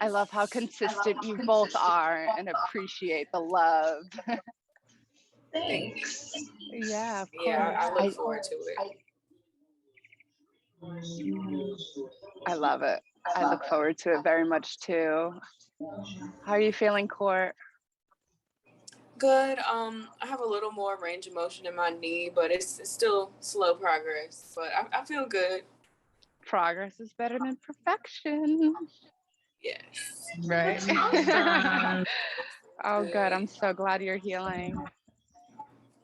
I love how consistent you both are and appreciate the love. Thanks. Yeah, of Yeah, course. I look forward to it. I love it. I look forward to it very much too. How are you feeling, Court? Good. I have a little more range of motion in my knee, but it's still slow progress. But I feel good. Progress is better than perfection, Yes. right? That's awesome. Oh, good. Good. I'm so glad you're healing.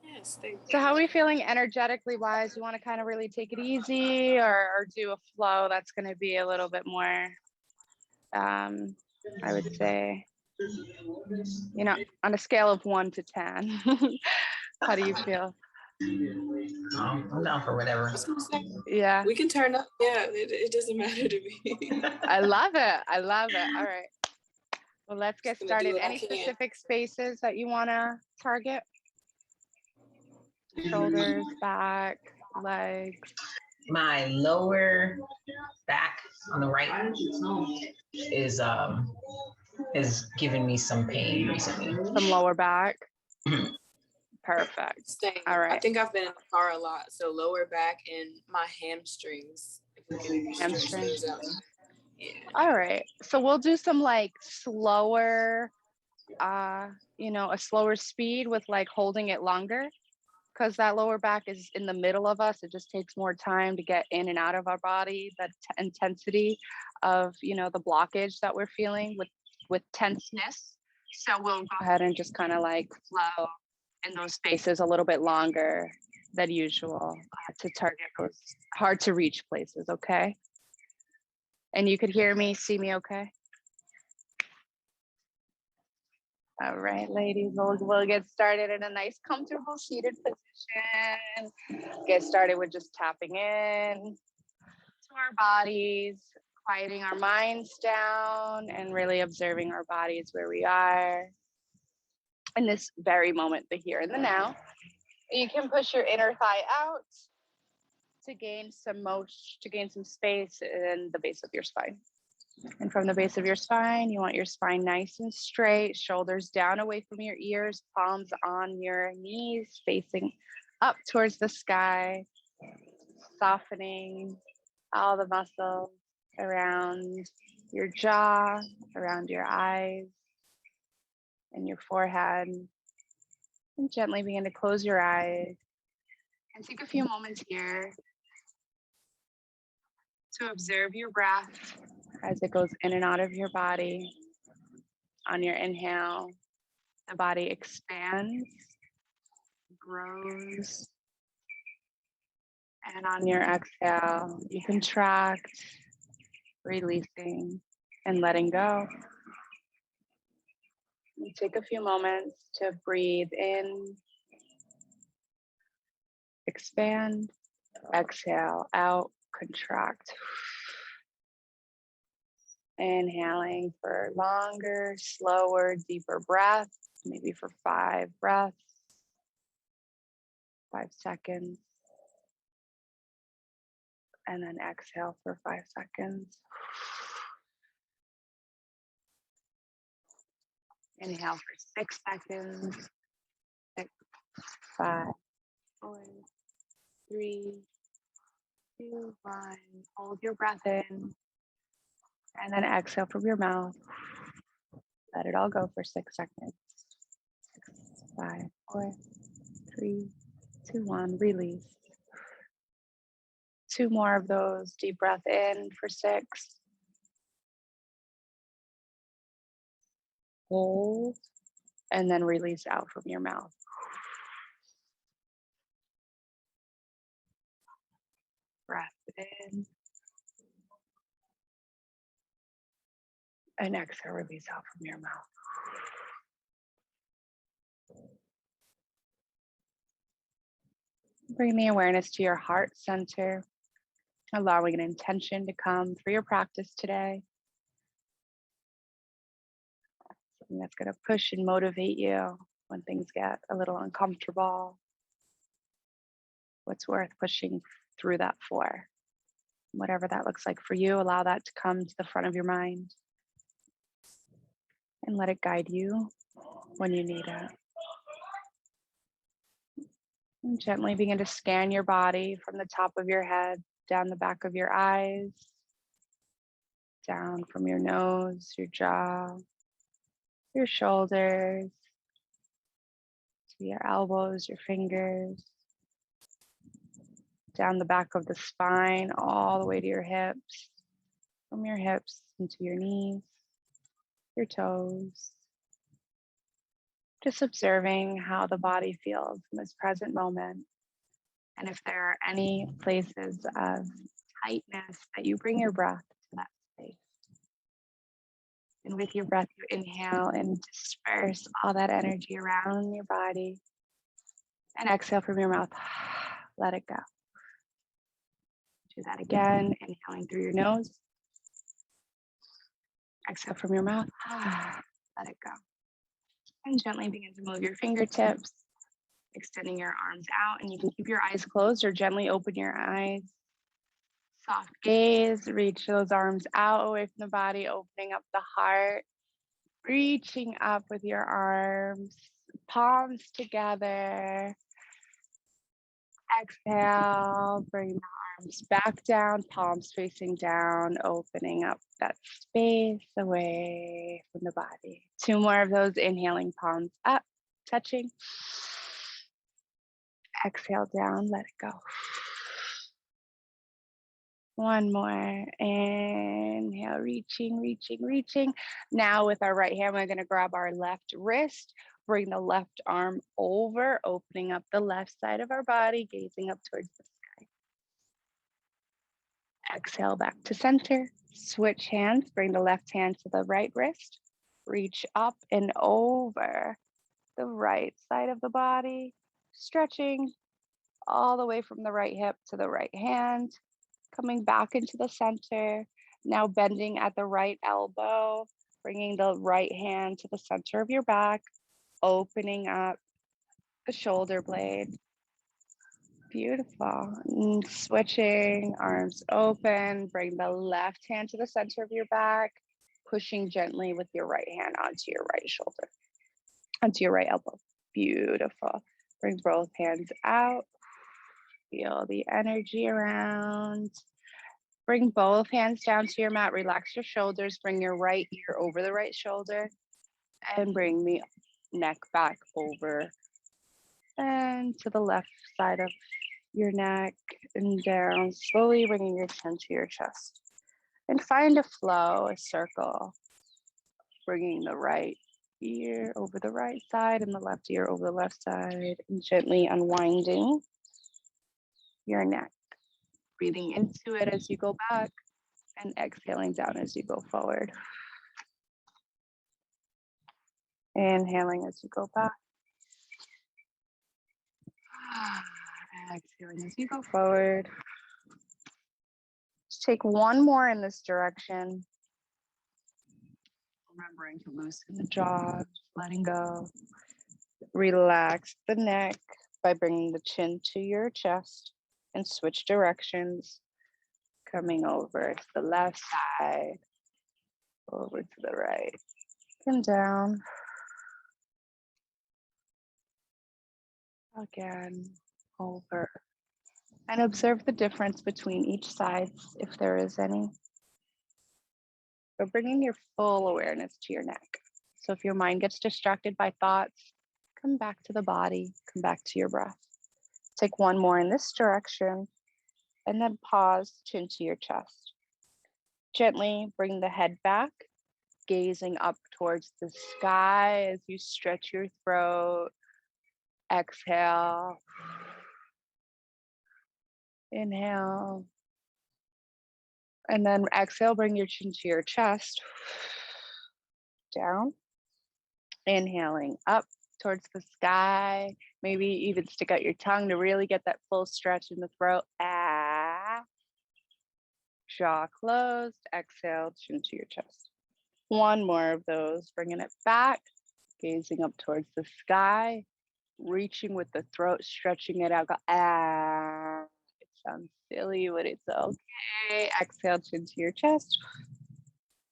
Yes, thank So, how are you. we feeling energetically wise? You want to kind of really take it easy, or do a flow that's going to be a little bit more, I would say, on a scale of 1 to 10? How do you feel? I'm down for whatever. Yeah, We can turn up. Yeah, it doesn't matter to me. I love it. I love it. All right. Well, let's get Just gonna do started. what I Any can. specific spaces that you want to target? Shoulders, back, legs. My lower back on the right is giving me some pain recently. Some lower back. Perfect. Same. All I right. think I've been in the car a lot, so lower back and my hamstrings. If we can stretch Hamstrings. those out. Yeah. All right. So we'll do some like slower, a slower speed with like holding it longer, because that lower back is in the middle of us. It just takes more time to get in and out of our body. The intensity of, the blockage that we're feeling with tenseness. So we'll go ahead and just kind of like flow in those spaces a little bit longer than usual to target those hard to reach places. Okay. And you could hear me, see me okay? All right, ladies, we'll get started in a nice, comfortable seated position. Get started with just tapping in to our bodies, quieting our minds down, and really observing our bodies where we are in this very moment, the here and the now. You can push your inner thigh out to gain some space in the base of your spine. And from the base of your spine, you want your spine nice and straight, shoulders down away from your ears, palms on your knees, facing up towards the sky, softening all the muscles around your jaw, around your eyes, and your forehead. And gently begin to close your eyes and take a few moments here to observe your breath as it goes in and out of your body. On your inhale, the body expands, grows, and on your exhale, you contract, releasing and letting go. You take a few moments to breathe in, expand, exhale, out, contract. Inhaling for longer, slower, deeper breaths, maybe for 5 breaths, 5 seconds. And then exhale for 5 seconds. Inhale for 6 seconds. 6, 5, 4, 3, 2, 1. Hold your breath in. And then exhale from your mouth. Let it all go for 6 seconds. 6, 5, 4, 3, 2, 1. Release. 2 more of those. Deep breath in for 6. Hold. And then release out from your mouth. Breath in. And exhale, release out from your mouth. Bring the awareness to your heart center, allowing an intention to come for your practice today. Something that's going to push and motivate you when things get a little uncomfortable. What's worth pushing through that for? Whatever that looks like for you, allow that to come to the front of your mind. and let it guide you when you need it. And gently begin to scan your body from the top of your head, down the back of your eyes, down from your nose, your jaw, your shoulders, to your elbows, your fingers, down the back of the spine, all the way to your hips, from your hips into your knees, your toes. Just observing how the body feels in this present moment. And if there are any places of tightness, that you bring your breath to that space. And with your breath, you inhale and disperse all that energy around your body. And exhale from your mouth. Let it go. Do that again. Inhaling through your nose. Exhale from your mouth. Let it go. And gently begin to move your fingertips, extending your arms out. And you can keep your eyes closed or gently open your eyes. Soft gaze. Reach those arms out away from the body, opening up the heart. Reaching up with your arms, palms together. Exhale, bring the arms back down, palms facing down, opening up that space away from the body. 2 more of those, inhaling, palms up, touching. Exhale down, let it go. 1 more, inhale, reaching, reaching, reaching. Now with our right hand, we're gonna grab our left wrist, bring the left arm over, opening up the left side of our body, gazing up towards the sky. Exhale back to center, switch hands, bring the left hand to the right wrist, reach up and over the right side of the body, stretching all the way from the right hip to the right hand, coming back into the center, now bending at the right elbow, bringing the right hand to the center of your back, opening up the shoulder blade. Beautiful. And switching, arms open, bring the left hand to the center of your back, pushing gently with your right hand onto your right shoulder, onto your right elbow. Beautiful. Bring both hands out. Feel the energy around. Bring both hands down to your mat. Relax your shoulders. Bring your right ear over the right shoulder. And bring the neck back over and to the left side of your neck and down. Slowly bringing your chin to your chest. And find a flow, a circle. Bringing the right ear over the right side and the left ear over the left side. And gently unwinding your neck. Breathing into it as you go back and exhaling down as you go forward. Inhaling as you go back. Exhaling as you go forward. Just take 1 more in this direction. Remembering to loosen the jaw, letting go. Relax the neck by bringing the chin to your chest and switch directions. Coming over to the left side, over to the right, and down. Again, over. And observe the difference between each side, if there is any. But bringing your full awareness to your neck. So if your mind gets distracted by thoughts, come back to the body, come back to your breath. Take 1 more in this direction, and then pause, chin to your chest. Gently bring the head back, gazing up towards the sky as you stretch your throat. Exhale. Inhale. And then exhale, bring your chin to your chest. Down. Inhaling up towards the sky. Maybe even stick out your tongue to really get that full stretch in the throat. Jaw closed. Exhale, chin to your chest. 1 more of those. Bringing it back. Gazing up towards the sky. Reaching with the throat, stretching it out. Go, It sounds silly, but it's okay. Exhale, chin to your chest.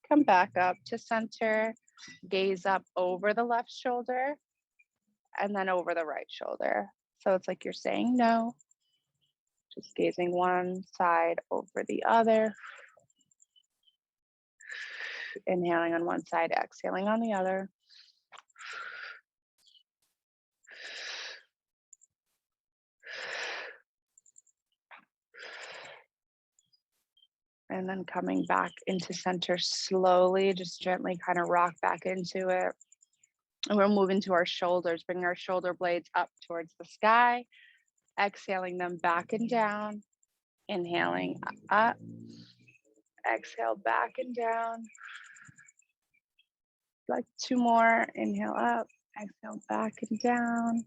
Come back up to center. Gaze up over the left shoulder and then over the right shoulder. So it's like you're saying no, just gazing one side over the other. Inhaling on one side, exhaling on the other. And then coming back into center slowly, just gently kind of rock back into it. And we'll move into our shoulders, bring our shoulder blades up towards the sky, exhaling them back and down, inhaling up, exhale back and down. Like 2 more, inhale up, exhale back and down.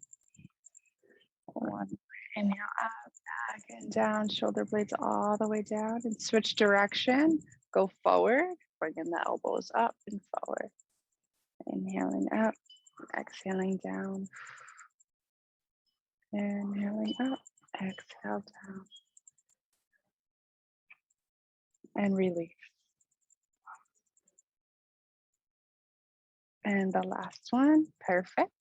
1, inhale up, back and down, shoulder blades all the way down, and switch direction, go forward, bringing the elbows up and forward. Inhaling up, exhaling down. Inhaling up, exhale down. And release. And the last one, perfect.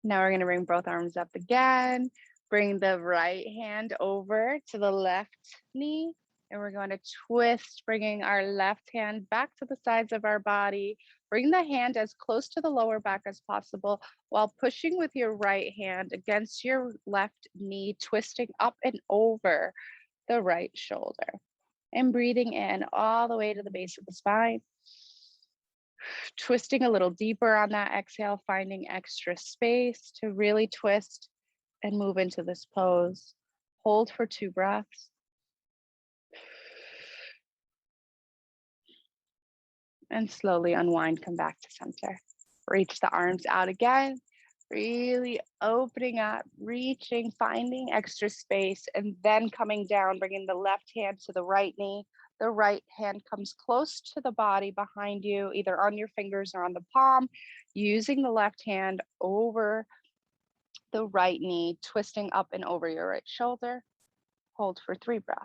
Now we're gonna bring both arms up again. Bring the right hand over to the left knee. And we're going to twist, bringing our left hand back to the sides of our body. Bring the hand as close to the lower back as possible while pushing with your right hand against your left knee, twisting up and over the right shoulder. And breathing in all the way to the base of the spine. Twisting a little deeper on that exhale, finding extra space to really twist and move into this pose. Hold for 2 breaths. And slowly unwind, come back to center. Reach the arms out again, really opening up, reaching, finding extra space, and then coming down, bringing the left hand to the right knee. The right hand comes close to the body behind you, either on your fingers or on the palm, using the left hand over the right knee, twisting up and over your right shoulder. Hold for 3 breaths.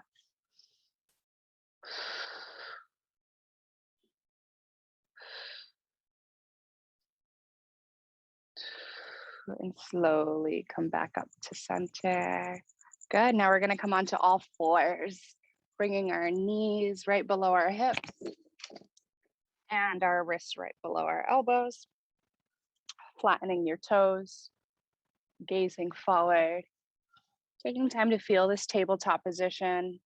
And slowly come back up to center. Good. Now we're going to come onto all fours, bringing our knees right below our hips and our wrists right below our elbows. Flattening your toes, gazing forward, taking time to feel this tabletop position,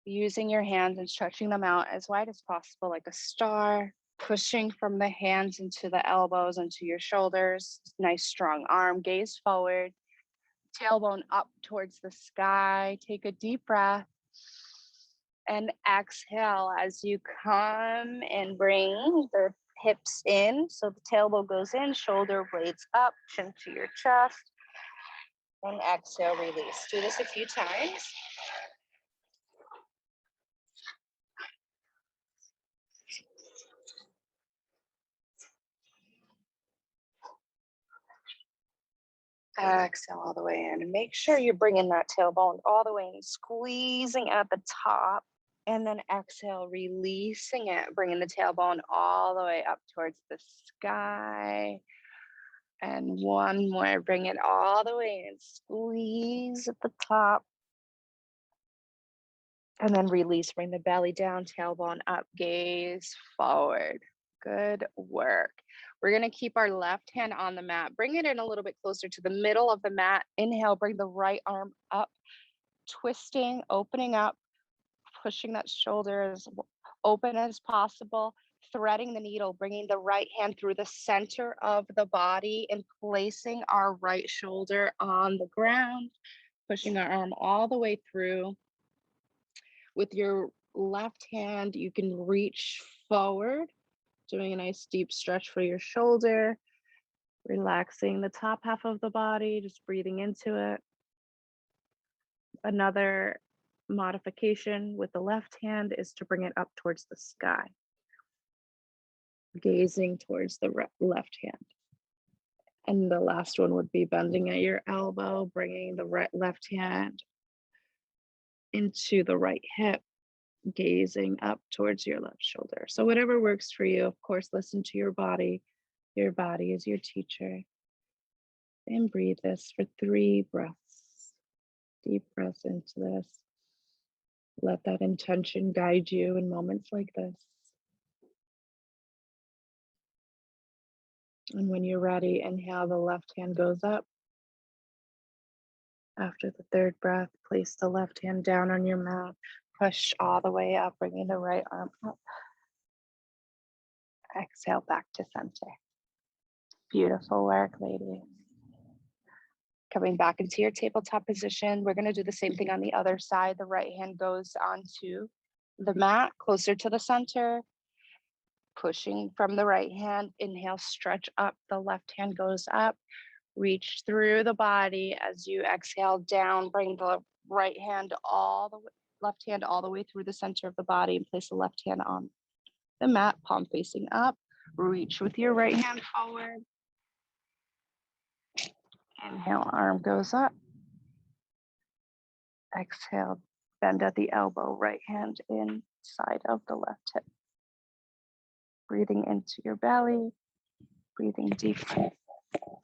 using your hands and stretching them out as wide as possible like a star, pushing from the hands into the elbows, into your shoulders. Nice strong arm, gaze forward, tailbone up towards the sky. Take a deep breath and exhale as you come and bring the hips in. So the tailbone goes in, shoulder blades up, chin to your chest. And exhale, release. Do this a few times. Exhale all the way in, and make sure you're bringing that tailbone all the way in, squeezing at the top, and then exhale, releasing it, bringing the tailbone all the way up towards the sky. And one more, bring it all the way in, squeeze at the top, and then release, bring the belly down, tailbone up, gaze forward. Good work. We're going to keep our left hand on the mat. Bring it in a little bit closer to the middle of the mat. Inhale, bring the right arm up, twisting, opening up, pushing that shoulder as open as possible, threading the needle, bringing the right hand through the center of the body and placing our right shoulder on the ground, pushing our arm all the way through. With your left hand, you can reach forward, doing a nice deep stretch for your shoulder, relaxing the top half of the body, just breathing into it. Another modification with the left hand is to bring it up towards the sky, gazing towards the left hand. And the last one would be bending at your elbow, bringing the left hand into the right hip, gazing up towards your left shoulder. So whatever works for you, of course, listen to your body. Your body is your teacher. And breathe this for 3 breaths. Deep breaths into this. Let that intention guide you in moments like this. And when you're ready, inhale, the left hand goes up. After the 3rd breath, place the left hand down on your mat. Push all the way up, bringing the right arm up. Exhale back to center. Beautiful work, ladies. Coming back into your tabletop position, we're going to do the same thing on the other side. The right hand goes onto the mat, closer to the center. Pushing from the right hand, inhale, stretch up. The left hand goes up. Reach through the body as you exhale down. Bring the right hand left hand all the way through the center of the body, and place the left hand on the mat, palm facing up. Reach with your right hand forward. Inhale, arm goes up. Exhale, bend at the elbow, right hand inside of the left hip. Breathing into your belly, breathing deeply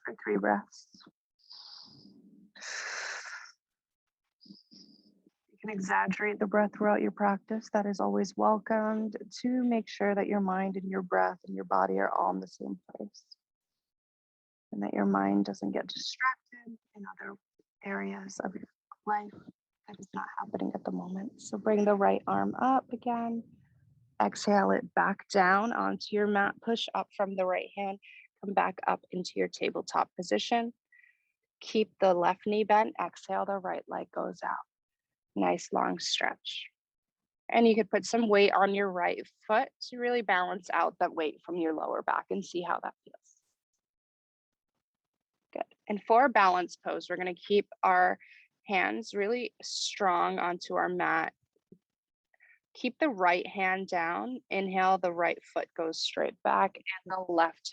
for 3 breaths. You can exaggerate the breath throughout your practice. That is always welcomed, to make sure that your mind and your breath and your body are all in the same place, and that your mind doesn't get distracted in other areas of your life that is not happening at the moment. So bring the right arm up again. Exhale it back down onto your mat. Push up from the right hand. Come back up into your tabletop position. Keep the left knee bent. Exhale, the right leg goes out. Nice long stretch. And you could put some weight on your right foot to really balance out that weight from your lower back and see how that feels. Good. And for a balance pose, we're going to keep our hands really strong onto our mat. Keep the right hand down. Inhale, the right foot goes straight back and the left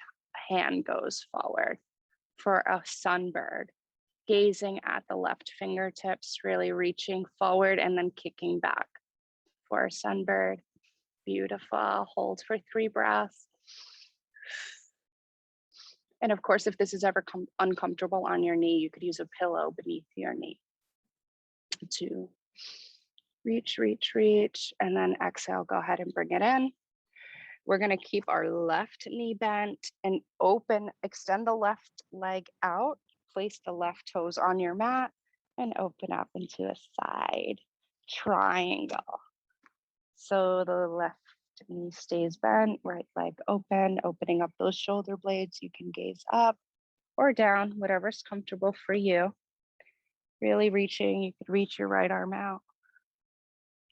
hand goes forward for a sunbird. Gazing at the left fingertips, really reaching forward and then kicking back for a sunbird. Beautiful. Hold for 3 breaths. And of course, if this is ever uncomfortable on your knee, you could use a pillow beneath your knee to reach, and then exhale, go ahead and bring it in. We're going to keep our left knee bent and open, extend the left leg out, place the left toes on your mat and open up into a side triangle. So the left knee stays bent, right leg open, opening up those shoulder blades. You can gaze up or down, whatever's comfortable for you. Really reaching, you could reach your right arm out.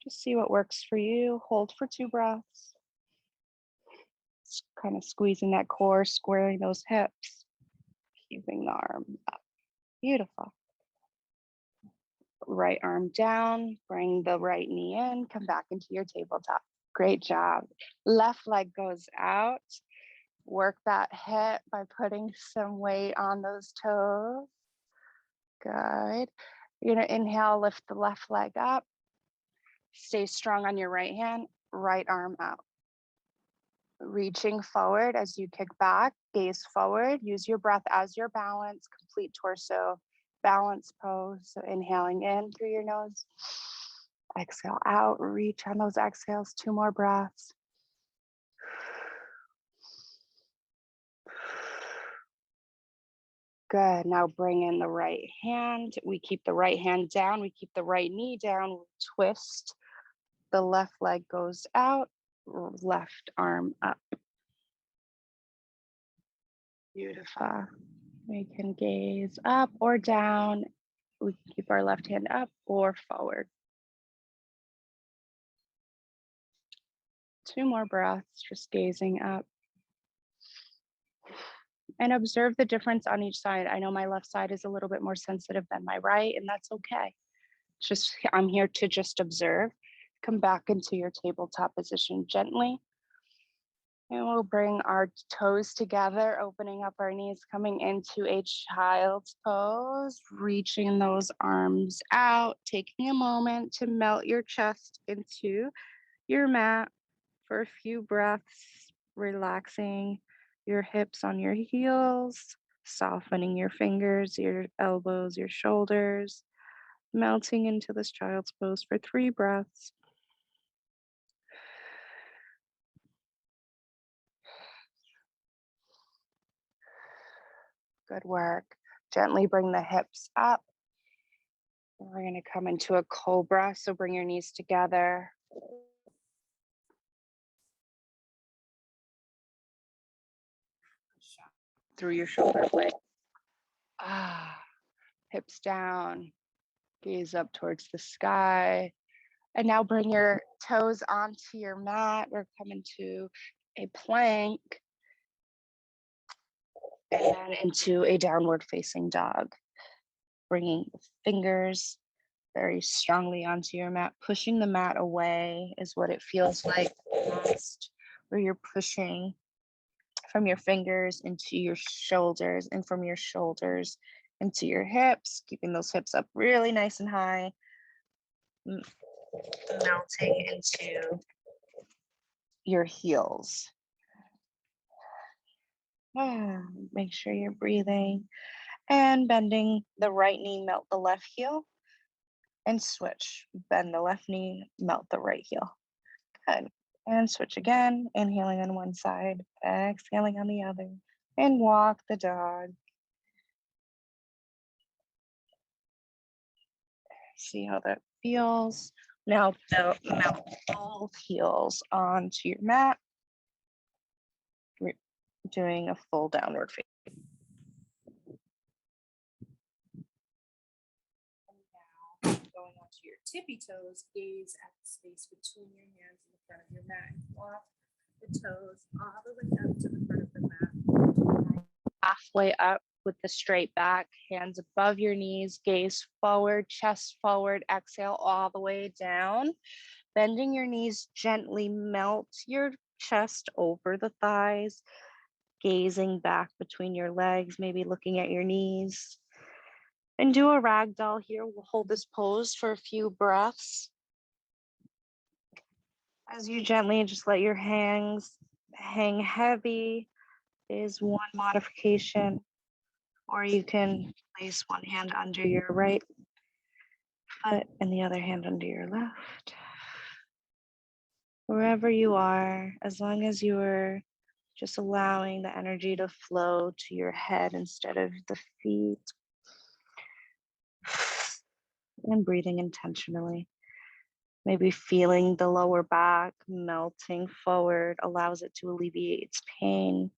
Just see what works for you. Hold for 2 breaths. Kind of squeezing that core, squaring those hips, keeping the arm up. Beautiful. Right arm down, bring the right knee in, come back into your tabletop. Great job. Left leg goes out. Work that hip by putting some weight on those toes. Good. You're going to inhale, lift the left leg up. Stay strong on your right hand, right arm out. Reaching forward as you kick back, gaze forward, use your breath as your balance, complete torso balance pose. So inhaling in through your nose, exhale out, reach on those exhales, 2 more breaths. Good, now bring in the right hand. We keep the right hand down, we keep the right knee down, we twist. The left leg goes out, left arm up. Beautiful. We can gaze up or down. We can keep our left hand up or forward. 2 more breaths, just gazing up. And observe the difference on each side. I know my left side is a little bit more sensitive than my right, and that's okay. I'm here to just observe. Come back into your tabletop position gently. And we'll bring our toes together, opening up our knees, coming into a child's pose, reaching those arms out, taking a moment to melt your chest into your mat for a few breaths, relaxing your hips on your heels, softening your fingers, your elbows, your shoulders, melting into this child's pose for 3 breaths. Good work. Gently bring the hips up. We're going to come into a cobra. So bring your knees together. Through your shoulder blades. Hips down. Gaze up towards the sky. And now bring your toes onto your mat. We're coming to a plank. And then into a downward facing dog. Bringing the fingers very strongly onto your mat. Pushing the mat away is what it feels like most, where you're pushing from your fingers into your shoulders and from your shoulders into your hips, keeping those hips up really nice and high, melting into your heels. Make sure you're breathing and bending the right knee, melt the left heel, and switch. Bend the left knee, melt the right heel. Good. And switch again, inhaling on one side, exhaling on the other, and walk the dog. See how that feels. Now melt both heels onto your mat. We're doing a full downward face. And now going onto your tippy toes, gaze at the space between your hands in the front of your mat. Walk the toes all the way up to the front of the mat. Halfway up with the straight back, hands above your knees, gaze forward, chest forward, exhale all the way down. Bending your knees gently, melt your chest over the thighs, gazing back between your legs, maybe looking at your knees. And do a ragdoll here. We'll hold this pose for a few breaths. As you gently just let your hands hang heavy is one modification, or you can place one hand under your right foot and the other hand under your left. Wherever you are, as long as you're just allowing the energy to flow to your head instead of the feet. And breathing intentionally. Maybe feeling the lower back melting forward allows it to alleviate its pain.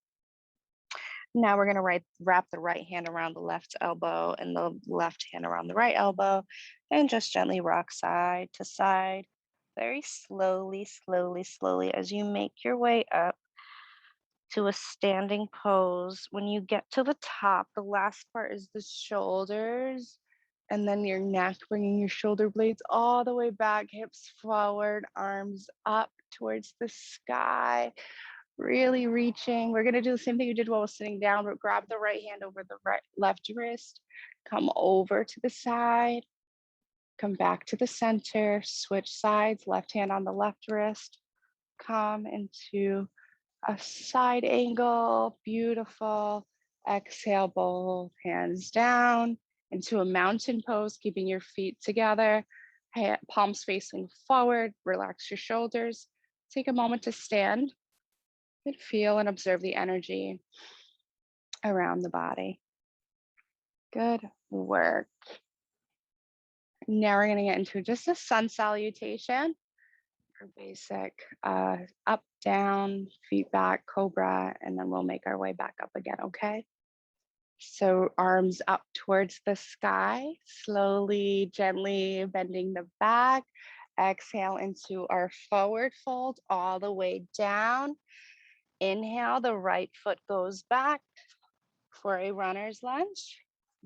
Now we're going to wrap the right hand around the left elbow and the left hand around the right elbow and just gently rock side to side. Very slowly, slowly, slowly as you make your way up to a standing pose. When you get to the top, the last part is the shoulders and then your neck, bringing your shoulder blades all the way back, hips forward, arms up towards the sky, really reaching. We're gonna do the same thing you did while I was sitting down, but grab the right hand over the left wrist, come over to the side, come back to the center, switch sides, left hand on the left wrist, come into a side angle, beautiful. Exhale, both hands down into a mountain pose, keeping your feet together, palms facing forward, relax your shoulders. Take a moment to stand and feel and observe the energy around the body. Good work. Now we're gonna get into just a sun salutation. For basic up, down, feet back, cobra, and then we'll make our way back up again, okay? So arms up towards the sky, slowly, gently bending the back. Exhale into our forward fold all the way down. Inhale, the right foot goes back for a runner's lunge.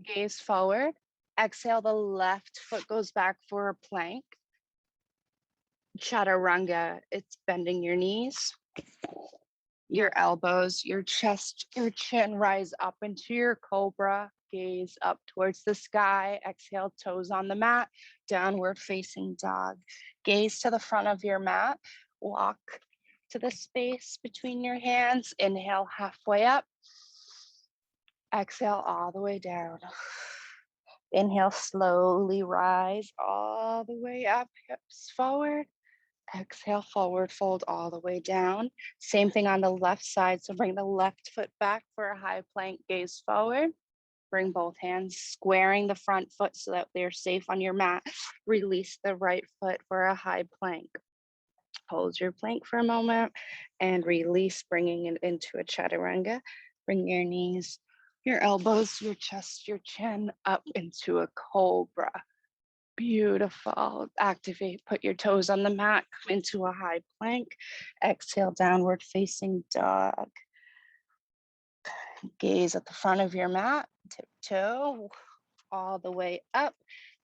Gaze forward. Exhale, the left foot goes back for a plank. Chaturanga, it's bending your knees, your elbows, your chest, your chin rise up into your cobra, gaze up towards the sky, exhale, toes on the mat, downward facing dog. Gaze to the front of your mat. walk to the space between your hands. Inhale halfway up. Exhale all the way down. Inhale, slowly rise all the way up, hips forward. Exhale, forward fold all the way down. Same thing on the left side. So bring the left foot back for a high plank, gaze forward. Bring both hands, squaring the front foot so that they're safe on your mat. Release the right foot for a high plank. Hold your plank for a moment and release, bringing it into a chaturanga. Bring your knees, your elbows, your chest, your chin up into a cobra. Beautiful. Activate, put your toes on the mat, come into a high plank. Exhale, downward facing dog. Gaze at the front of your mat, tiptoe all the way up.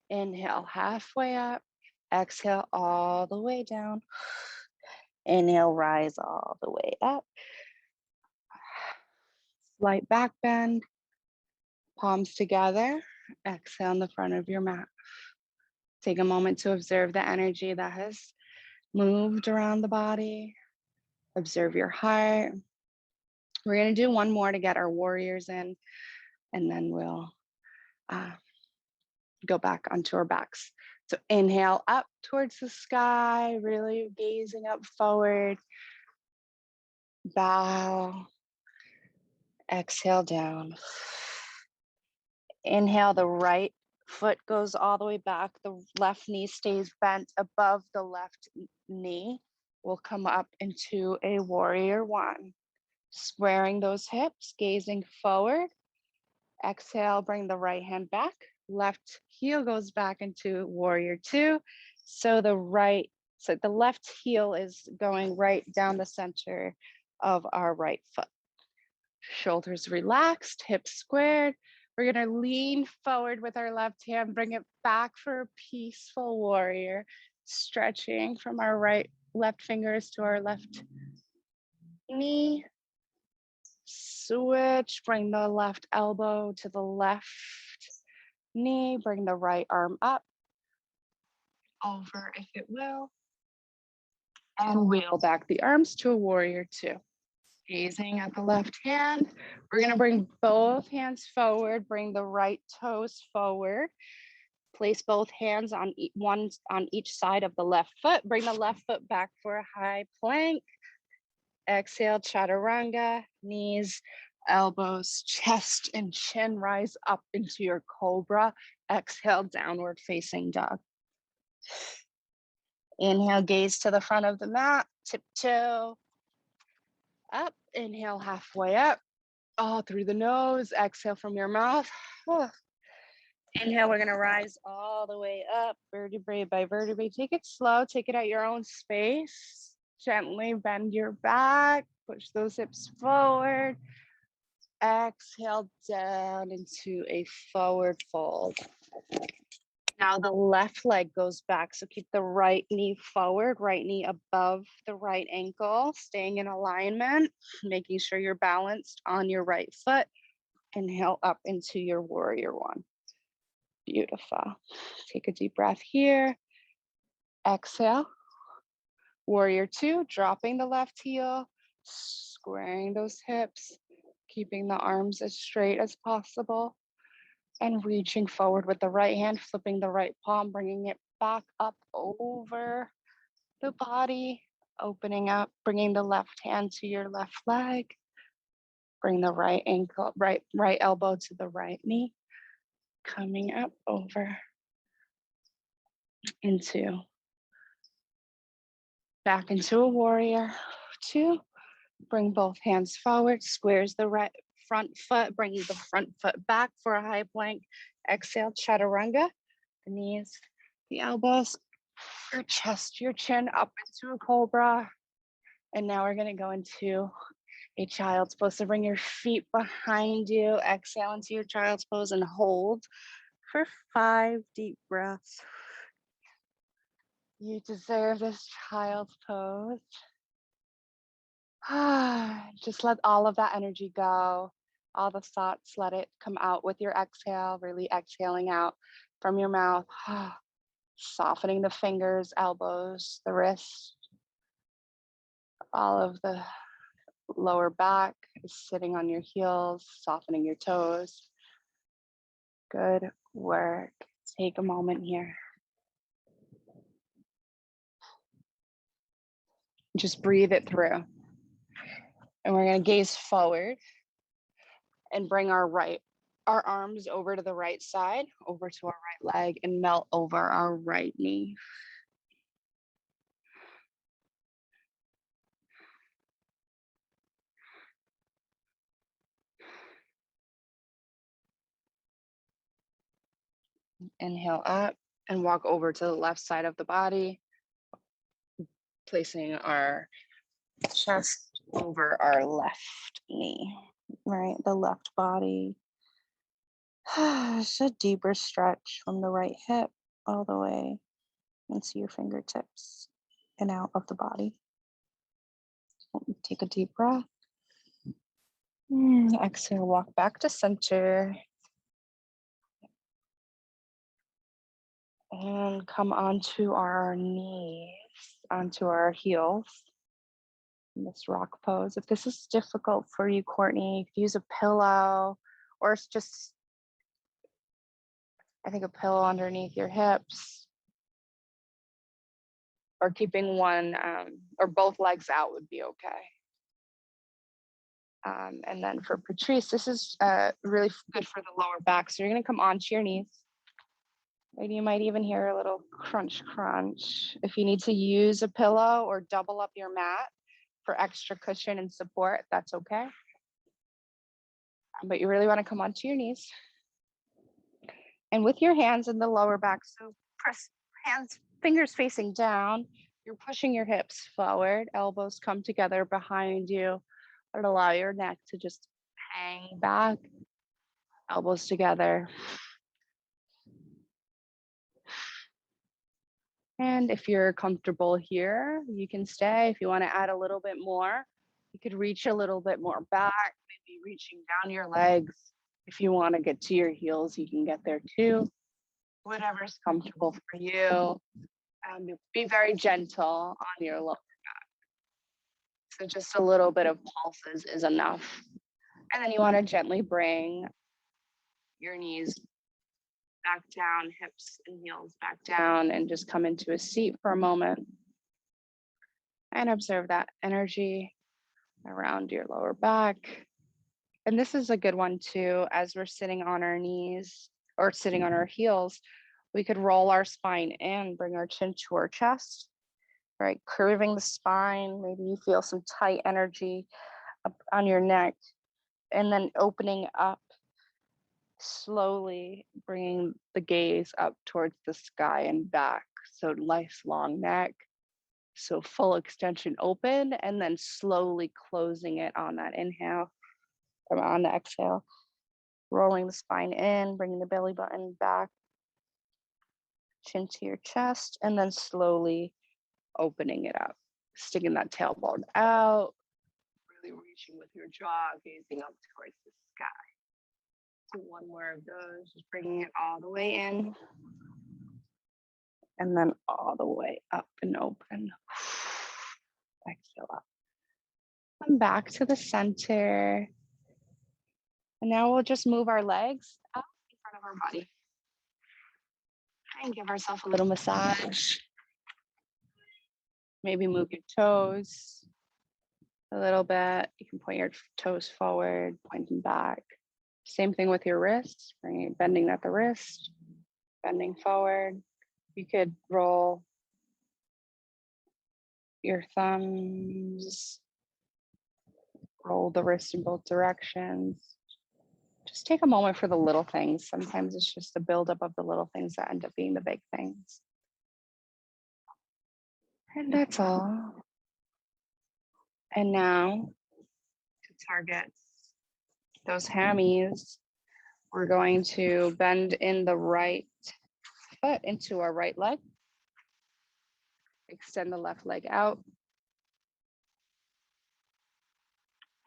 Inhale, halfway up. Exhale, all the way down. Inhale, rise all the way up. Slight back bend, palms together. Exhale in the front of your mat. Take a moment to observe the energy that has moved around the body. Observe your heart. We're going to do one more to get our warriors in, and then we'll go back onto our backs. So inhale up towards the sky, really gazing up forward. Bow. Exhale down. Inhale, the right foot goes all the way back. The left knee stays bent above the left knee. We'll come up into a warrior one. Squaring those hips, gazing forward. Exhale, bring the right hand back. Left heel goes back into warrior two. So the left heel is going right down the center of our right foot. Shoulders relaxed, hips squared. We're gonna lean forward with our left hand, bring it back for a peaceful warrior, stretching from our left fingers to our left knee. Switch, bring the left elbow to the left knee, bring the right arm up, over if it will, and wheel back the arms to a warrior two. Gazing at the left hand, we're gonna bring both hands forward, bring the right toes forward, place both hands on one on each side of the left foot, bring the left foot back for a high plank. Exhale, chaturanga, knees, elbows, chest, and chin rise up into your cobra. Exhale, downward facing dog. Inhale, gaze to the front of the mat, tiptoe up. Inhale, halfway up, all through the nose. Exhale from your mouth. Inhale, we're gonna rise all the way up, vertebrae by vertebrae. Take it slow, take it at your own space. Gently bend your back, push those hips forward. Exhale down into a forward fold. Now the left leg goes back, so keep the right knee forward, right knee above the right ankle, staying in alignment, making sure you're balanced on your right foot. Inhale up into your warrior one. Beautiful. Take a deep breath here. Exhale. Warrior two, dropping the left heel, squaring those hips, keeping the arms as straight as possible, and reaching forward with the right hand, flipping the right palm, bringing it back up over the body, opening up, bringing the left hand to your left leg, bring the right ankle, right elbow to the right knee, coming up over into back into a warrior two. Bring both hands forward, squares the right front foot, bringing the front foot back for a high plank. Exhale, chaturanga, the knees, the elbows, your chest, your chin up into a cobra. And now we're gonna go into a child's pose. So bring your feet behind you, exhale into your child's pose and hold for 5 deep breaths. You deserve this child's pose. Just let all of that energy go. All the thoughts, let it come out with your exhale, really exhaling out from your mouth. Softening the fingers, elbows, the wrists. All of the lower back is sitting on your heels, softening your toes. Good work. Take a moment here. Just breathe it through. And we're going to gaze forward and bring our arms over to the right side, over to our right leg, and melt over our right knee. Inhale up and walk over to the left side of the body, placing our chest over our left knee, right? The left body. Just a deeper stretch from the right hip all the way into your fingertips and out of the body. Take a deep breath. Exhale, walk back to center. And come onto our knees, onto our heels in this rock pose. If this is difficult for you, Courtney, you could use a pillow, or it's just, I think, a pillow underneath your hips, or keeping one or both legs out would be okay. And then for Patrice, this is really good for the lower back. So you're going to come onto your knees. Maybe you might even hear a little crunch, crunch. If you need to use a pillow or double up your mat for extra cushion and support, that's okay. But you really want to come onto your knees. And with your hands in the lower back, so press hands, fingers facing down, you're pushing your hips forward, elbows come together behind you, but allow your neck to just hang back, elbows together. And if you're comfortable here, you can stay. If you want to add a little bit more, you could reach a little bit more back, maybe reaching down your legs. If you want to get to your heels, you can get there too. Whatever's comfortable for you. Be very gentle on your lower back. So just a little bit of pulses is enough. And then you want to gently bring your knees back down, hips and heels back down, and just come into a seat for a moment and observe that energy around your lower back. And this is a good one too, as we're sitting on our knees or sitting on our heels, we could roll our spine in, bring our chin to our chest, right? Curving the spine. Maybe you feel some tight energy up on your neck, and then opening up slowly, bringing the gaze up towards the sky and back. So nice long neck. So full extension open, and then slowly closing it on that inhale, or on the exhale. Rolling the spine in, bringing the belly button back, chin to your chest, and then slowly opening it up. Sticking that tailbone out, really reaching with your jaw, gazing up towards the sky. So one more of those, just bringing it all the way in, and then all the way up and open. Exhale up. Come back to the center. And now we'll just move our legs up in front of our body. And give ourselves a little massage. Maybe move your toes a little bit. You can point your toes forward, pointing back. Same thing with your wrists, bending at the wrist, bending forward. You could roll your thumbs, roll the wrist in both directions. Just take a moment for the little things. Sometimes it's just the buildup of the little things that end up being the big things. And that's all. And now, to target those hammies, we're going to bend in the right foot into our right leg. Extend the left leg out.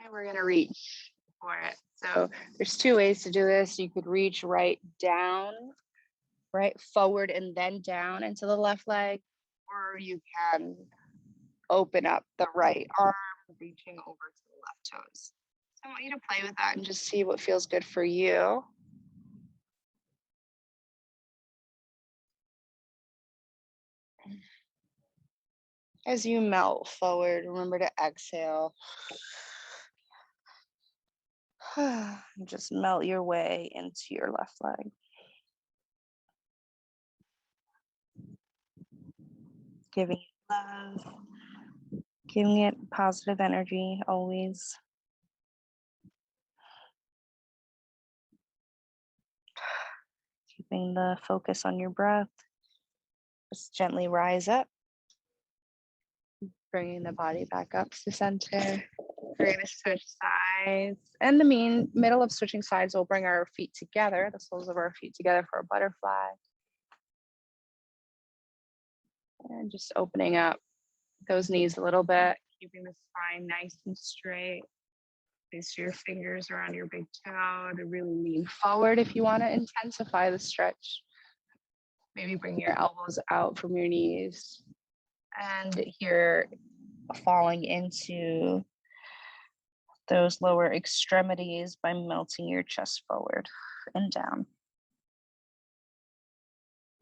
And we're gonna reach for it. So there's two ways to do this. You could reach right down, right forward and then down into the left leg, or you can open up the right arm, reaching over to the left toes. So I want you to play with that and just see what feels good for you. As you melt forward, remember to exhale. Just melt your way into your left leg. Giving it love, giving it positive energy always. Keeping the focus on your breath. Just gently rise up. Bringing the body back up to center. We're going to switch sides. And the middle of switching sides, we'll bring our feet together, the soles of our feet together for a butterfly. And just opening up those knees a little bit, keeping the spine nice and straight. Place your fingers around your big toe to really lean forward if you want to intensify the stretch. Maybe bring your elbows out from your knees. And here, falling into those lower extremities by melting your chest forward and down.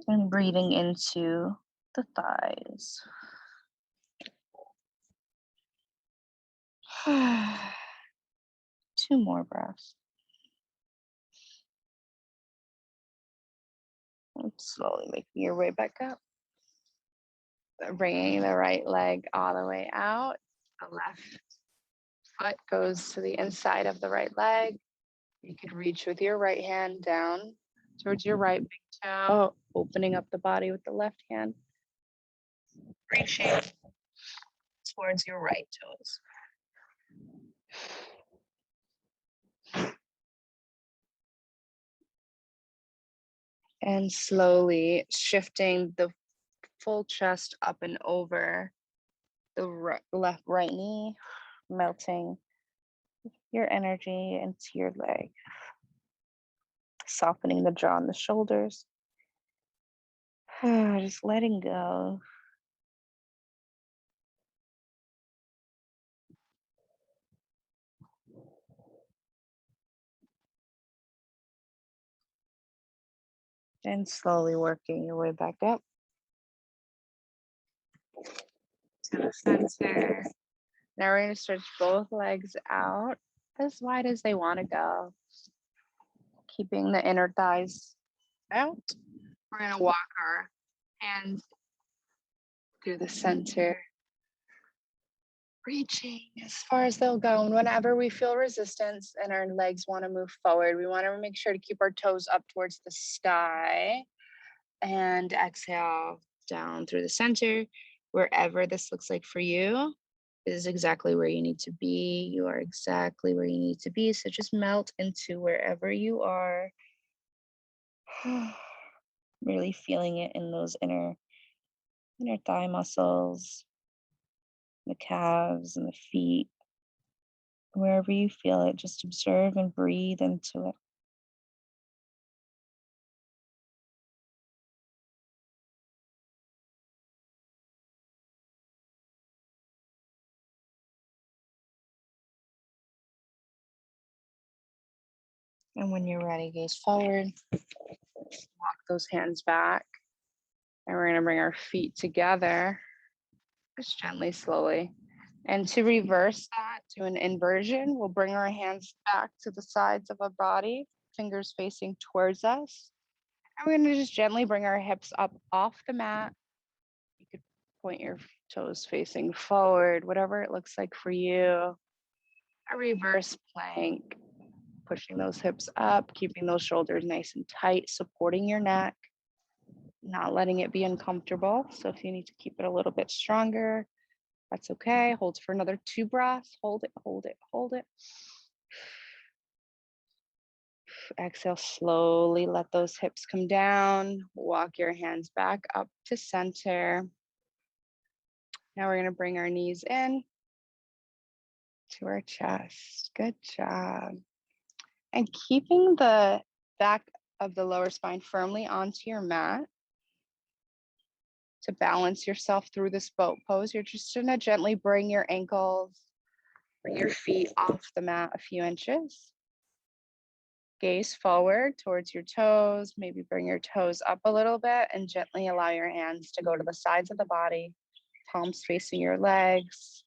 And breathing into the thighs. Two more breaths. And slowly making your way back up. Bringing the right leg all the way out. The left foot goes to the inside of the right leg. You could reach with your right hand down towards your right big toe, opening up the body with the left hand. Reaching towards your right toes. And slowly shifting the full chest up and over the right knee, melting your energy into your leg. Softening the jaw and the shoulders. Just letting go. And slowly working your way back up to the center. Now we're going to stretch both legs out as wide as they want to go. Keeping the inner thighs out. We're going to walk our hands through the center, reaching as far as they'll go. And whenever we feel resistance and our legs want to move forward, we want to make sure to keep our toes up towards the sky. And exhale down through the center. Wherever this looks like for you is exactly where you need to be. You are exactly where you need to be. So just melt into wherever you are. Really feeling it in those inner thigh muscles, the calves and the feet. Wherever you feel it, just observe and breathe into it. And when you're ready, gaze forward, walk those hands back. And we're going to bring our feet together, just gently, slowly. And to reverse that to an inversion, we'll bring our hands back to the sides of our body, fingers facing towards us. And we're going to just gently bring our hips up off the mat. You could point your toes facing forward, whatever it looks like for you. A reverse plank, pushing those hips up, keeping those shoulders nice and tight, supporting your neck, not letting it be uncomfortable. So if you need to keep it a little bit stronger, that's okay. Hold for another 2 breaths. Hold it, hold it, hold it. Exhale, slowly let those hips come down. Walk your hands back up to center. Now we're going to bring our knees in to our chest. Good job. And keeping the back of the lower spine firmly onto your mat. to balance yourself through this boat pose, you're just gonna gently bring your ankles, bring your feet off the mat a few inches. Gaze forward towards your toes, maybe bring your toes up a little bit and gently allow your hands to go to the sides of the body, palms facing your legs.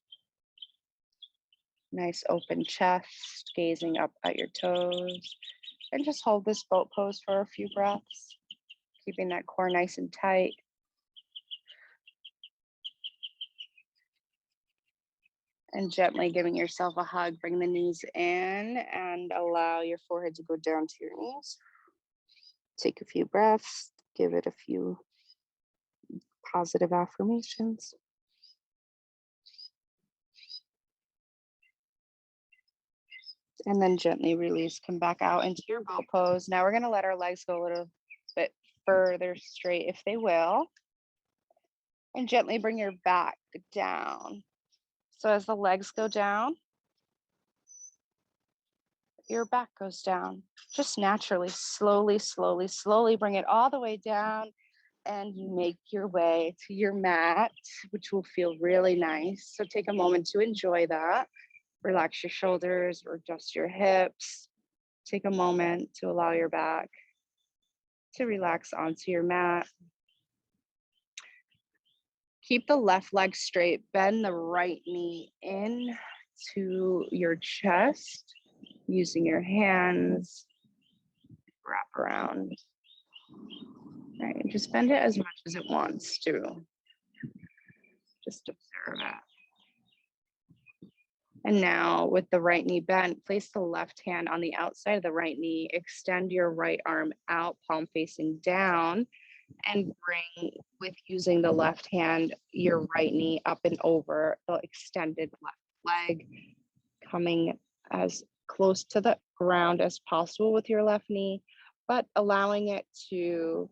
Nice open chest, gazing up at your toes. And just hold this boat pose for a few breaths, keeping that core nice and tight. And gently giving yourself a hug, bring the knees in and allow your forehead to go down to your knees. Take a few breaths, give it a few positive affirmations. And then gently release, come back out into your boat pose. Now we're gonna let our legs go a little bit further straight if they will. And gently bring your back down. So as the legs go down, your back goes down. Just naturally, slowly, slowly, slowly bring it all the way down. And you make your way to your mat, which will feel really nice. So take a moment to enjoy that. Relax your shoulders or adjust your hips. Take a moment to allow your back to relax onto your mat. Keep the left leg straight, bend the right knee in to your chest using your hands, wrap around. All right, just bend it as much as it wants to. Just observe it. And now with the right knee bent, place the left hand on the outside of the right knee, extend your right arm out, palm facing down, and bring, with using the left hand, your right knee up and over the extended left leg, coming as close to the ground as possible with your left knee, but allowing it to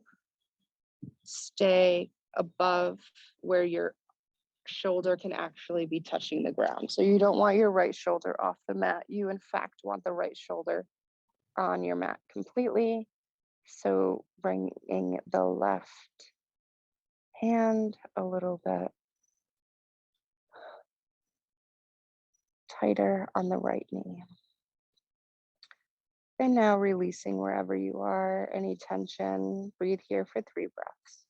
stay above where your shoulder can actually be touching the ground. So you don't want your right shoulder off the mat. You, in fact, want the right shoulder on your mat completely. So bringing the left hand a little bit tighter on the right knee. And now releasing wherever you are, any tension. Breathe here for 3 breaths.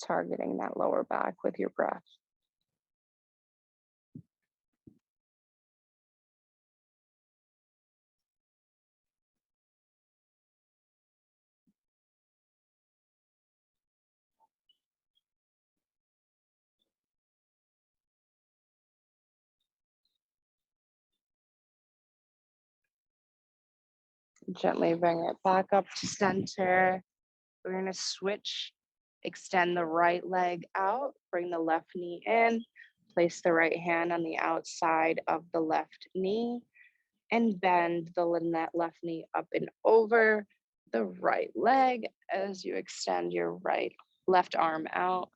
Targeting that lower back with your breath. Gently bring it back up to center. We're going to switch, extend the right leg out, bring the left knee in, place the right hand on the outside of the left knee, and bend the left knee up and over the right leg as you extend your left arm out,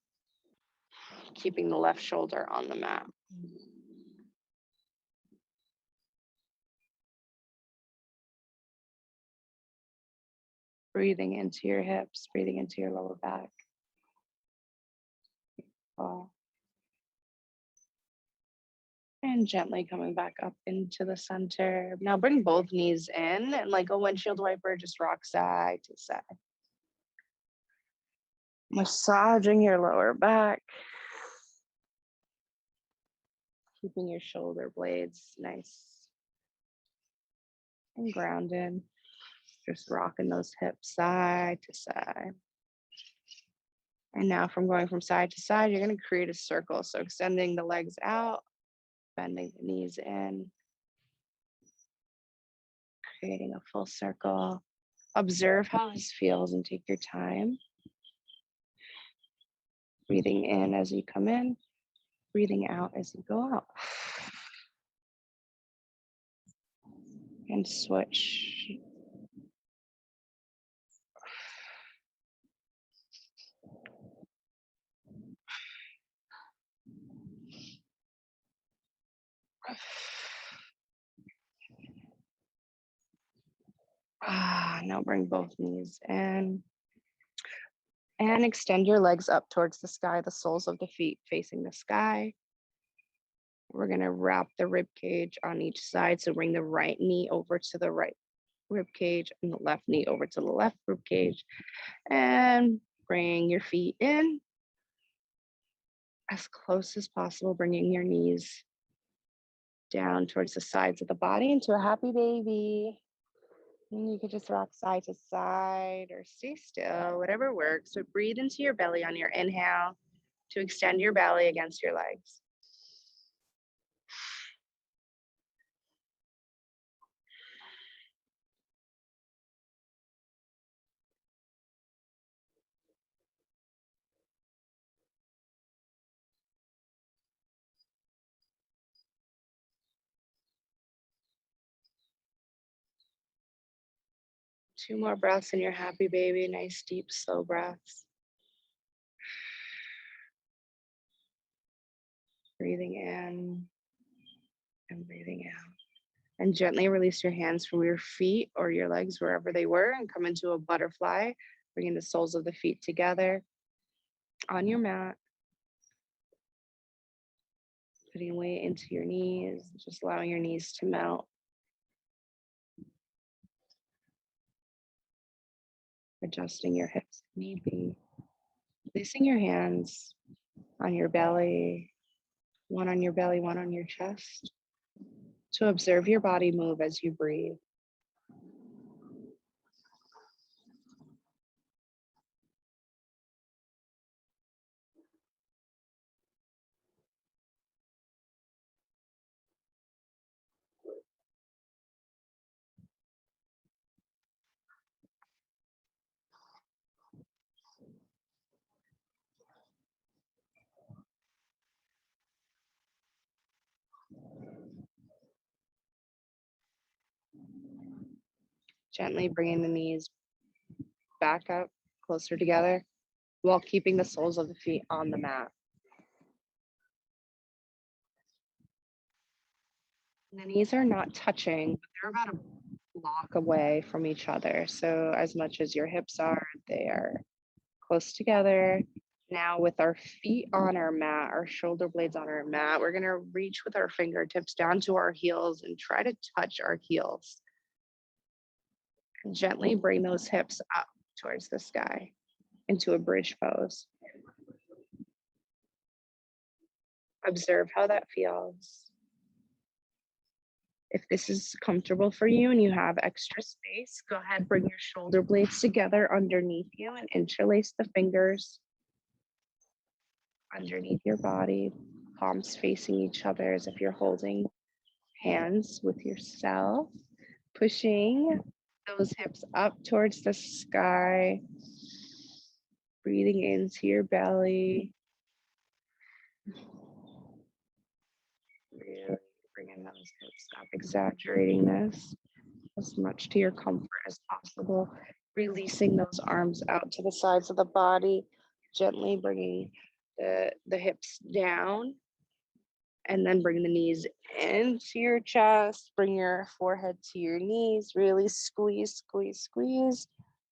keeping the left shoulder on the mat. Breathing into your hips, breathing into your lower back. And gently coming back up into the center. Now bring both knees in and like a windshield wiper, just rock side to side. Massaging your lower back. Keeping your shoulder blades nice and grounded. Just rocking those hips side to side. And now from going from side to side, you're going to create a circle. So extending the legs out, bending the knees in, creating a full circle. Observe how this feels and take your time. Breathing in as you come in, breathing out as you go out. And switch. Now bring both knees in. And extend your legs up towards the sky, the soles of the feet facing the sky. We're going to wrap the rib cage on each side. So bring the right knee over to the right rib cage and the left knee over to the left rib cage. And bring your feet in as close as possible, bringing your knees down towards the sides of the body into a happy baby. And you could just rock side to side or stay still, whatever works. So breathe into your belly on your inhale to extend your belly against your legs. Two more breaths in your happy baby. Nice, deep, slow breaths. Breathing in and breathing out. And gently release your hands from your feet or your legs, wherever they were, and come into a butterfly, bringing the soles of the feet together on your mat. Putting weight into your knees, just allowing your knees to melt. Adjusting your hips if need be. Placing your hands on your belly, one on your belly, one on your chest, to observe your body move as you breathe. Gently bringing the knees back up, closer together, while keeping the soles of the feet on the mat. And the knees are not touching, but they're about a block away from each other. So as much as your hips are, they are close together. Now with our feet on our mat, our shoulder blades on our mat, we're gonna reach with our fingertips down to our heels and try to touch our heels. And gently bring those hips up towards the sky into a bridge pose. Observe how that feels. If this is comfortable for you and you have extra space, go ahead, bring your shoulder blades together underneath you and interlace the fingers underneath your body, palms facing each other as if you're holding hands with yourself, pushing those hips up towards the sky, breathing into your belly. Really bringing those hips up, exaggerating this as much to your comfort as possible. Releasing those arms out to the sides of the body, gently bringing the hips down, and then bring the knees into your chest. Bring your forehead to your knees. Really squeeze, squeeze, squeeze.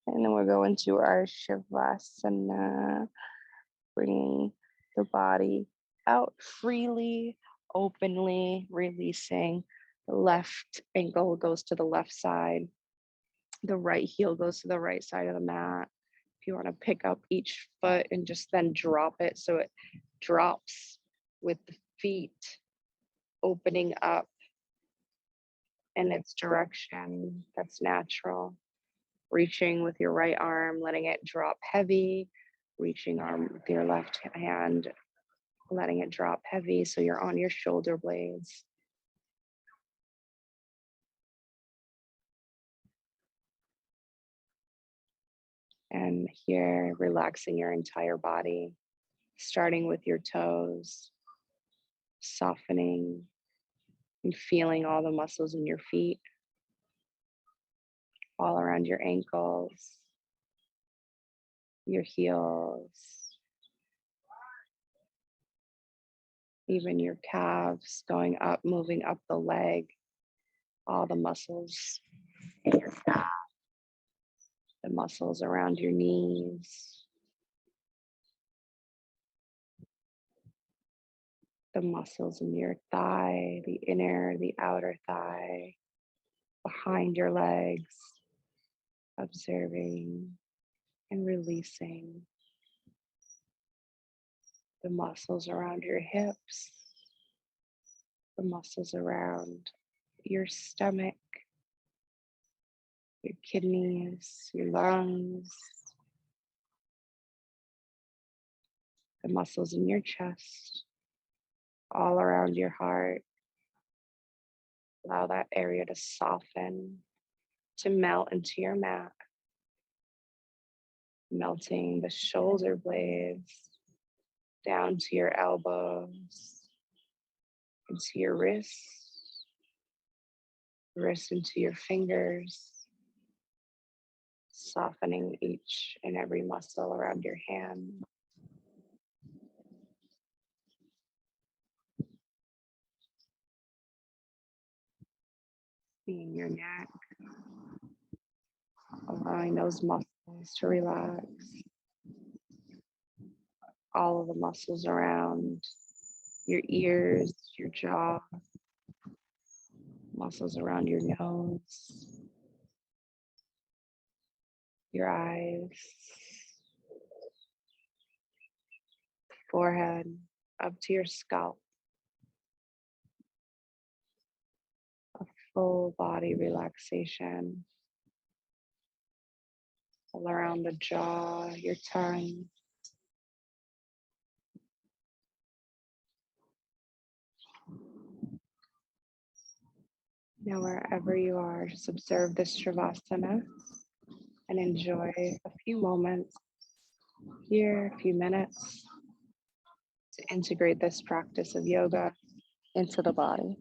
And then we'll go into our Shavasana, bringing the body out freely, openly, releasing. The left ankle goes to the left side. The right heel goes to the right side of the mat. If you want to pick up each foot and just then drop it so it drops with the feet opening up in its direction, that's natural. Reaching with your right arm, letting it drop heavy. Reaching arm with your left hand, letting it drop heavy so you're on your shoulder blades. And here, relaxing your entire body, starting with your toes, softening and feeling all the muscles in your feet, all around your ankles, your heels, even your calves, going up, moving up the leg, all the muscles in your calf, the muscles around your knees, the muscles in your thigh, the inner, the outer thigh, behind your legs, observing and releasing the muscles around your hips, the muscles around your stomach, your kidneys, your lungs, the muscles in your chest, all around your heart. Allow that area to soften, to melt into your mat, melting the shoulder blades down to your elbows, into your wrists, wrists into your fingers, softening each and every muscle around your hand. Seeing your neck, allowing those muscles to relax. All of the muscles around your ears, your jaw, muscles around your nose, your eyes, forehead, up to your scalp. A full body relaxation all around the jaw, your tongue. Now, wherever you are, just observe this Shavasana and enjoy a few moments here, a few minutes to integrate this practice of yoga into the body.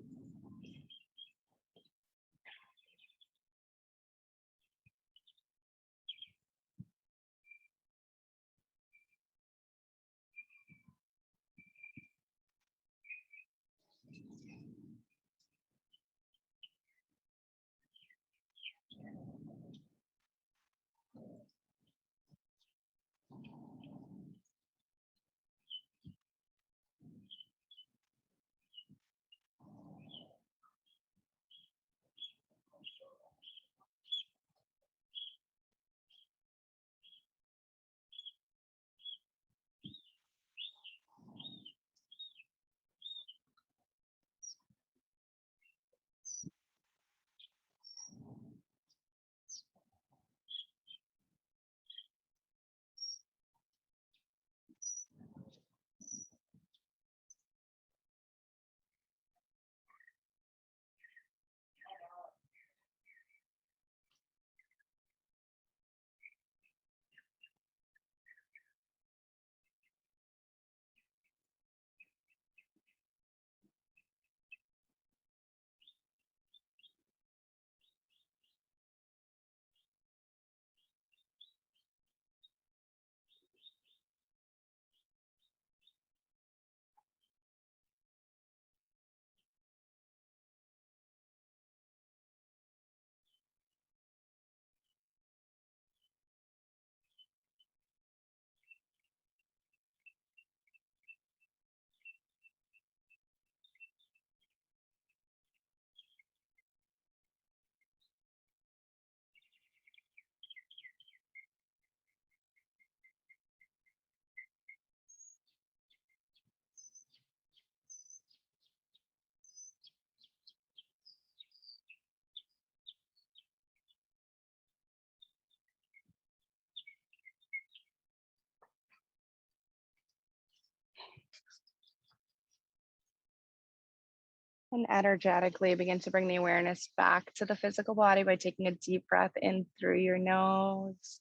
And energetically begin to bring the awareness back to the physical body by taking a deep breath in through your nose,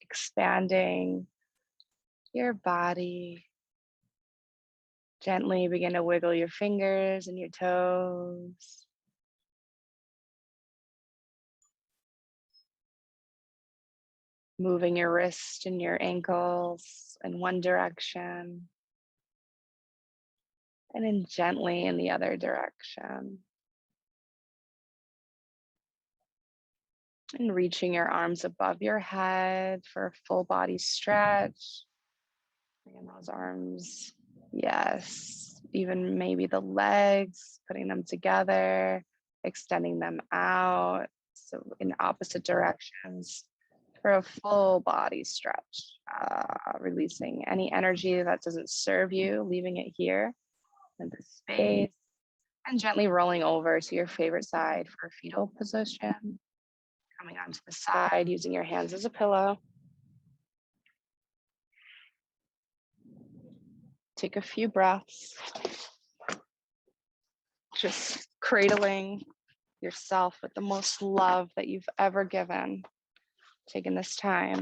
expanding your body. Gently begin to wiggle your fingers and your toes. Moving your wrist and your ankles in one direction, and then gently in the other direction. And reaching your arms above your head for a full body stretch. Bringing those arms, yes, even maybe the legs, putting them together, extending them out, so in opposite directions for a full body stretch. Releasing any energy that doesn't serve you, leaving it here in the space, and gently rolling over to your favorite side for a fetal position. Coming onto the side, using your hands as a pillow. Take a few breaths. Just cradling yourself with the most love that you've ever given. Taking this time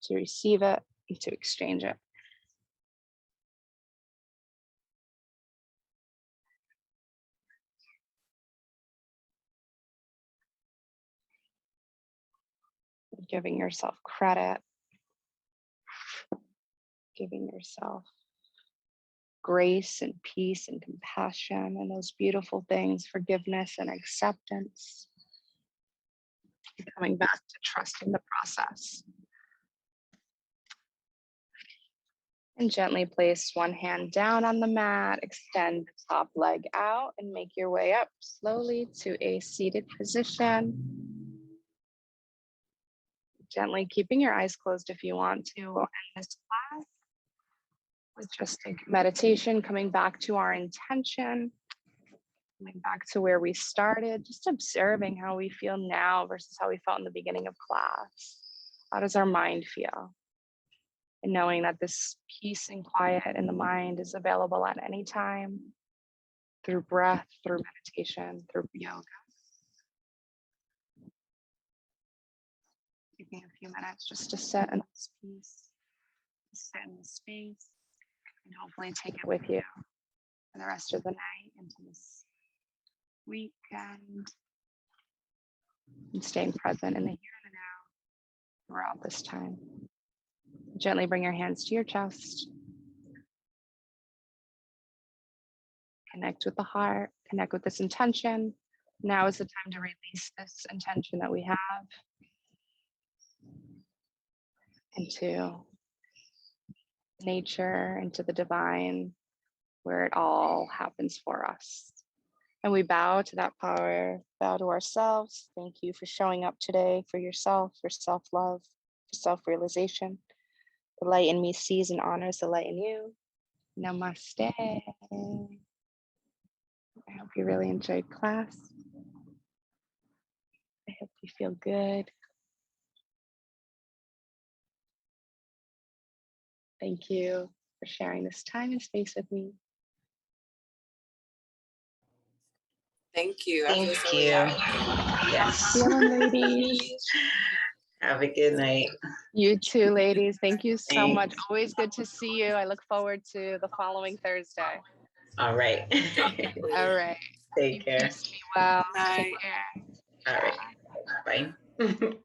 to receive it and to exchange it. Giving yourself credit. Giving yourself grace and peace and compassion and those beautiful things, forgiveness and acceptance. And coming back to trusting the process. And gently place one hand down on the mat, extend the top leg out and make your way up slowly to a seated position. Gently keeping your eyes closed if you want to end this class with just a meditation, coming back to our intention, coming back to where we started, just observing how we feel now versus how we felt in the beginning of class. How does our mind feel? And knowing that this peace and quiet in the mind is available at any time through breath, through meditation, through yoga. Taking a few minutes just to sit in this peace, to sit in this space, and hopefully take it with you for the rest of the night into this weekend. And staying present in the here and the now throughout this time. Gently bring your hands to your chest. Connect with the heart, connect with this intention. Now is the time to release this intention that we have into nature, into the divine, where it all happens for us. And we bow to that power, bow to ourselves. Thank you for showing up today for yourself, for self-love, for self-realization. The light in me sees and honors the light in you. Namaste. I hope you really enjoyed class. I hope you feel good. Thank you for sharing this time and space with me. Thank you. I feel Thank so you. relaxed. Yes. Feeling, ladies. Have a good night. You too, ladies. Thank you so much. Thanks. Always good to see you. I look forward to the following Thursday. All right. Definitely. All right. Take care. Peace, be well. Night. Take care. All right. Bye.